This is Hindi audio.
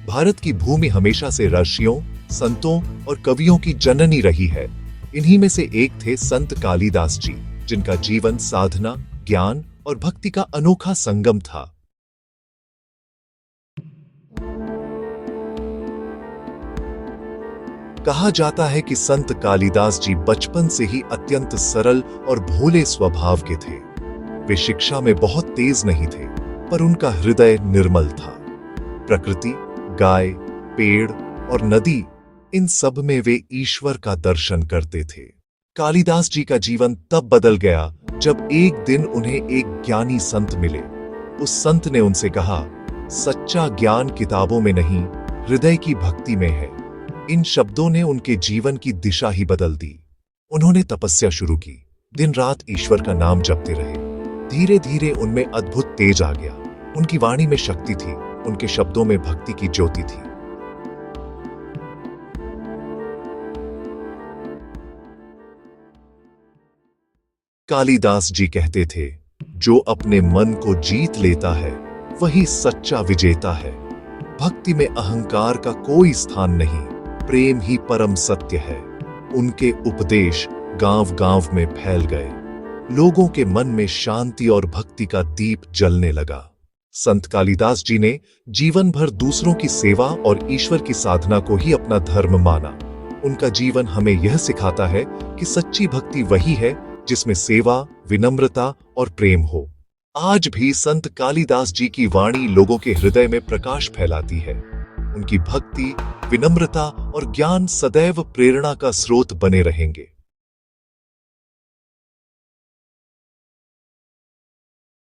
भारत की भूमि हमेशा से ऋषियों, संतों और कवियों की जननी रही है। इन्हीं में से एक थे संत कालिदास जी, जिनका जीवन साधना, ज्ञान और भक्ति का अनोखा संगम था। कहा जाता है कि संत कालिदास जी बचपन से ही अत्यंत सरल और भोले स्वभाव के थे। वे शिक्षा में बहुत तेज नहीं थे, पर उनका हृदय निर्मल था। प्रकृति, गाय, पेड़ और नदी, इन सब में वे ईश्वर का दर्शन करते थे। कालिदास जी का जीवन तब बदल गया जब एक दिन उन्हें एक ज्ञानी संत मिले। उस संत ने उनसे कहा, सच्चा ज्ञान किताबों में नहीं, हृदय की भक्ति में है। इन शब्दों ने उनके जीवन की दिशा ही बदल दी। उन्होंने तपस्या शुरू की, दिन रात ईश्वर का नाम जपते रहे। धीरे धीरे उनमें अद्भुत तेज आ गया। उनकी वाणी में शक्ति थी, उनके शब्दों में भक्ति की ज्योति थी। कालिदास जी कहते थे, जो अपने मन को जीत लेता है वही सच्चा विजेता है। भक्ति में अहंकार का कोई स्थान नहीं, प्रेम ही परम सत्य है। उनके उपदेश गांव-गांव में फैल गए। लोगों के मन में शांति और भक्ति का दीप जलने लगा। संत कालिदास जी ने जीवन भर दूसरों की सेवा और ईश्वर की साधना को ही अपना धर्म माना। उनका जीवन हमें यह सिखाता है कि सच्ची भक्ति वही है जिसमें सेवा, विनम्रता और प्रेम हो। आज भी संत कालिदास जी की वाणी लोगों के हृदय में प्रकाश फैलाती है। उनकी भक्ति, विनम्रता और ज्ञान सदैव प्रेरणा का स्रोत बने रहेंगे।